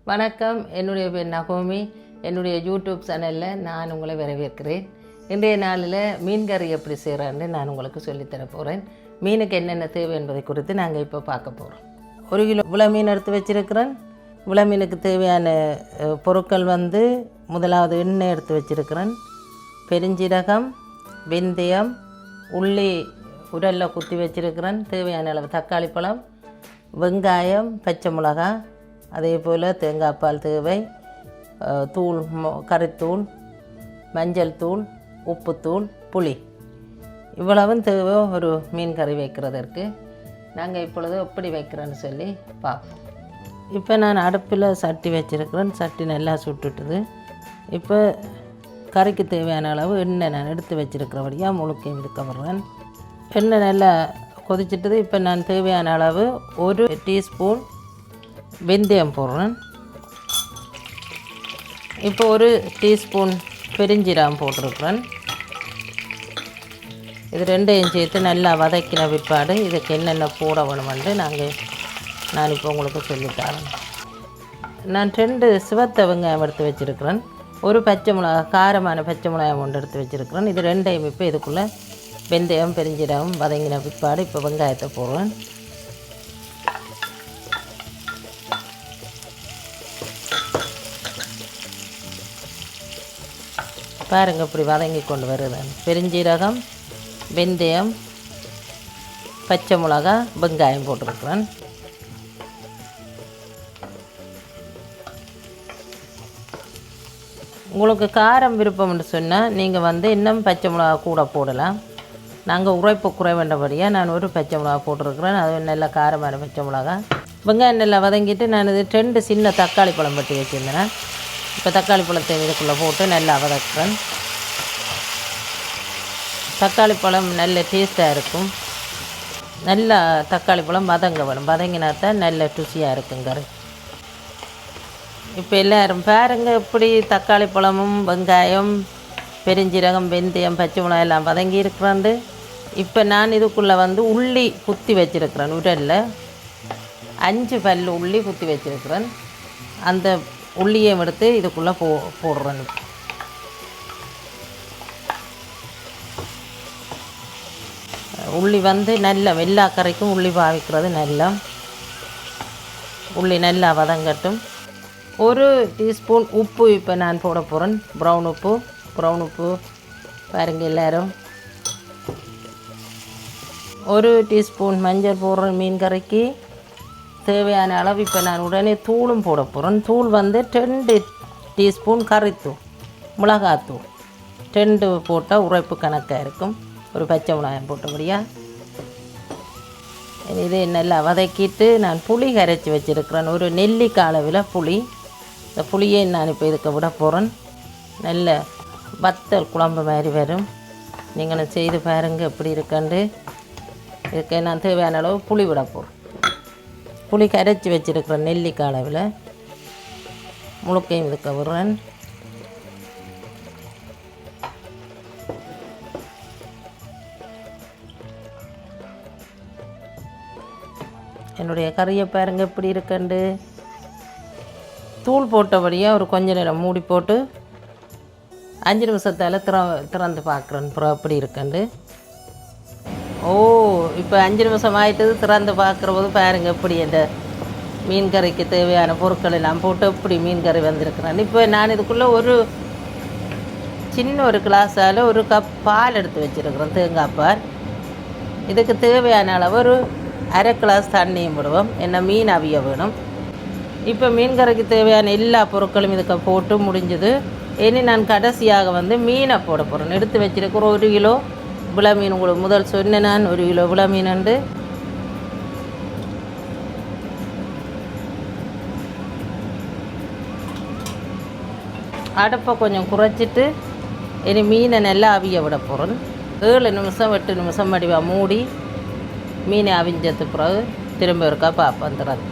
வணக்கம், என்னுடைய பேர் நகோமி. என்னுடைய யூடியூப் சேனலில் நான் உங்களை வரவேற்கிறேன். இன்றைய நாளில் மீன் கறி எப்படி செய்கிறான்னு நான் உங்களுக்கு சொல்லித்தர போகிறேன். மீனுக்கு என்னென்ன தேவை என்பதை குறித்து நாங்கள் இப்போ பார்க்க போகிறோம். 1 கிலோ விளை மீன் எடுத்து வச்சுருக்கிறேன். விளை மீனுக்கு தேவையான பொருட்கள் முதலாவது எண்ணெய் எடுத்து வச்சுருக்கிறேன், பெருஞ்சீரகம், வெந்தயம், உள்ளி உரலில் குத்தி வச்சுருக்கிறேன், தேவையான அளவு தக்காளி பழம், வெங்காயம், பச்சை மிளகாய், அதே போல் தேங்காய் பால் தேவை, தூள், கறித்தூள், மஞ்சள் தூள், உப்புத்தூள், புளி, இவ்வளவும் தேவை ஒரு மீன் கறி வைக்கிறதற்கு. நாங்கள் இப்பொழுது எப்படி வைக்கிறேன்னு சொல்லி பார்ப்போம். இப்போ நான் அடுப்பில் சட்டி வச்சுருக்கிறேன். சட்டி நல்லா சுட்டுட்டுது. இப்போ கறிக்கு தேவையான அளவு எண்ணெய் நான் எடுத்து வச்சுருக்கிறபடியாக முழுக்கையும் இருக்க வர்றேன். எண்ணெய் நல்லா கொதிச்சிட்டுது. இப்போ நான் தேவையான அளவு 1 டீஸ்பூன் வெந்தயம் போடுறேன். இப்போ 1 டீஸ்பூன் பெருஞ்சீரகம் போட்டிருக்கிறேன். இது ரெண்டையும் சேர்த்து நல்லா வதக்கின பிற்பாடு இதுக்கு என்னென்ன போட வேணுமென்று நான் இப்போ உங்களுக்கு சொல்லித்தரேன். நான் 2 சிவத்த வெங்காயம் எடுத்து வச்சுருக்கிறேன். 1 பச்சை மிளகாய், காரமான பச்சை மிளகாய் ஒன்று எடுத்து வச்சுருக்கிறேன். இது ரெண்டையும் இப்போ இதுக்குள்ளே வெந்தயம் பெருஞ்சீரகம் வதங்கின பிற்பாடு இப்போ வெங்காயத்தை போடுவேன். பாருங்கள், இப்படி வதங்கி கொண்டு வருது. பெருஞ்சீரகம், வெந்தயம், பச்சை மிளகாய், வெங்காயம் போட்டிருக்கிறேன். உங்களுக்கு காரம் விருப்பம்னு சொன்னால் நீங்கள் இன்னும் பச்சை மிளகா கூட போடலாம். நாங்கள் உரைப்பு குறைவேண்டபடியாக நான் 1 பச்சை மிளகா போட்டிருக்கிறேன். அது நல்ல காரமான பச்சை மிளகா. வெங்காயம் நல்லா வதங்கிட்டு நான் இது 2 சின்ன தக்காளி பழம் வெட்டி வச்சுருந்தேன். இப்போ தக்காளி பழத்தை இதுக்குள்ளே போட்டு நல்லா வதக்குறேன். தக்காளி பழம் நல்ல டேஸ்ட்டாக இருக்கும். நல்லா தக்காளி பழம் வதங்க வேணும். வதங்கினா தான் நல்ல ருசியாக இருக்கும் கறி. இப்போ எல்லோரும் பாருங்க, இப்படி தக்காளி பழமும் வெங்காயம், பெருஞ்சீரகம், வெந்தயம், பச்சை மிளகாய் எல்லாம் வதங்கி இருக்கிறாண்டு. இப்போ நான் இதுக்குள்ளே உள்ளி குத்தி வச்சுருக்கிறேன். உரலில் 5 பல் உள்ளி குத்தி வச்சுருக்கிறேன். அந்த உள்ளியை எடுத்து இதுக்குள்ளே போடுறேன். உள்ளி நல்ல எல்லா கறிக்கும் உள்ளி பாவிக்கிறது நல்லா. உள்ளி நல்லா வதங்கட்டும். 1 டீஸ்பூன் உப்பு இப்போ நான் போட போகிறேன். ப்ரௌன் உப்பு பாருங்கள் எல்லோரும். 1 டீஸ்பூன் மஞ்சள் போடுறேன். மீன் கறிக்கு தேவையான அளவு இப்போ நான் உடனே தூளும் போட போகிறேன். தூள் 2 டீஸ்பூன் கறித்தூள், மிளகாத்தூள் 2 போட்டால் உரைப்பு கணக்காக இருக்கும். 1 பச்சை மிளகாயம் போட்டபடியா. இது நல்லா வதக்கிட்டு நான் புளி கரைச்சி வச்சுருக்கிறேன். 1 நெல்லிக்காய் அளவில் புளி. இந்த புளியை நான் இப்போ இதுக்கு விட போகிறேன். நல்ல வத்தல் குழம்பு மாதிரி வரும். நீங்களும் செய்து பாருங்கள் எப்படி இருக்கண்டு. இதுக்கு நான் தேவையான அளவு புளி விட போகிறேன். புளி கரைச்சி வச்சுருக்கிறேன் நெல்லிக்காய் அளவில். முழுக்கையும் இதுக்கு விடுறேன். என்னுடைய கறியை பாருங்கள் எப்படி இருக்கண்டு. தூள் போட்டபடியாக ஒரு கொஞ்ச நேரம் மூடி போட்டு 5 நிமிஷத்தால் திறந்து பார்க்குறேன். அப்புறம் எப்படி இருக்கண்டு. இப்போ 5 நிமிஷம் ஆகிட்டது. திறந்து பார்க்குற போது பாருங்கள் எப்படி இந்த மீன் கறிக்கு தேவையான பொருட்கள் எல்லாம் போட்டு எப்படி மீன் கறி வந்திருக்கிறேன். இப்போ நான் இதுக்குள்ளே சின்ன ஒரு கிளாஸால் 1 கப் பால் எடுத்து வச்சுருக்கிறேன், தேங்காய் பால். இதுக்கு தேவையான அளவு 1/2 கிளாஸ் தண்ணியும் விடுவோம். என்ன மீன் அவிய வேணும். இப்போ மீன் கறிக்கு தேவையான எல்லா பொருட்களும் இதுக்கு போட்டு முடிஞ்சது. இனி நான் கடைசியாக மீனை போட போகிறேன். எடுத்து வச்சுருக்கிற 1 கிலோ விளை மீன். உங்களுக்கு முதல் சொன்னேன் நான் 1 கிலோ விளை மீன். அடுப்பை கொஞ்சம் குறைச்சிட்டு இனி மீனை நல்லா அவிய விட போகிறேன். 7 நிமிஷம் 8 நிமிஷம் வடிவாக மூடி மீனை அவிஞ்சது பிறகு திரும்ப இருக்கா பார்ப்பேன் திறந்து.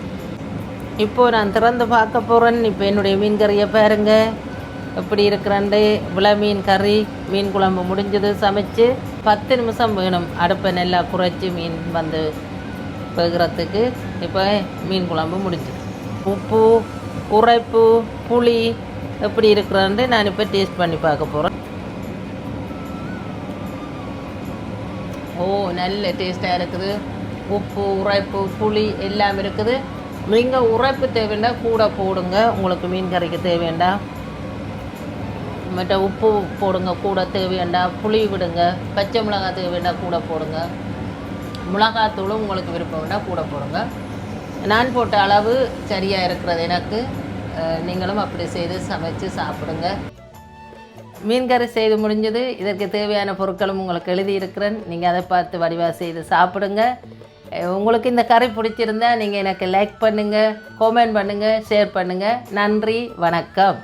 இப்போது நான் திறந்து பார்க்க போகிறேன். இப்போ என்னுடைய மீன் கறியை பாருங்கள் எப்படி இருக்கிறாண்டு. விளை மீன் கறி, மீன் குழம்பு முடிஞ்சது. சமைச்சு 10 நிமிஷம் வேணும். அடுப்பை நல்லா குறைச்சி மீன் வேகிறதுக்கு. இப்போ மீன் குழம்பு முடிஞ்சது. உப்பு உரைப்பு புளி எப்படி இருக்கிறான்னு நான் இப்போ டேஸ்ட் பண்ணி பார்க்க போகிறேன். ஓ, நல்ல டேஸ்ட்டாக இருக்குது. உப்பு உரைப்பு புளி எல்லாம் இருக்குது. நீங்கள் உரைப்பு தேவைன்னா கூட போடுங்க, உங்களுக்கு மீன் கறிக்கு தேவையாண்டா. மற்ற உப்பு போடுங்க கூட தேவையாண்டா, புளி விடுங்க, பச்சை மிளகாய் தேவையாண்டா கூட போடுங்க, மிளகாத்தூளும் உங்களுக்கு விருப்பம் வேண்டாம் கூட போடுங்க. நான் போட்ட அளவு சரியாக இருக்கிறது எனக்கு. நீங்களும் அப்படி செய்து சமைச்சு சாப்பிடுங்க. மீன் கறி செய்து முடிஞ்சது. இதற்கு தேவையான பொருட்களும் உங்களுக்கு எழுதியிருக்கிறேன். நீங்கள் அதை பார்த்து வடிவாக செய்து சாப்பிடுங்க. உங்களுக்கு இந்த கறி பிடிச்சிருந்தா நீங்கள் எனக்கு லைக் பண்ணுங்கள், கமெண்ட் பண்ணுங்கள், ஷேர் பண்ணுங்கள். நன்றி, வணக்கம்.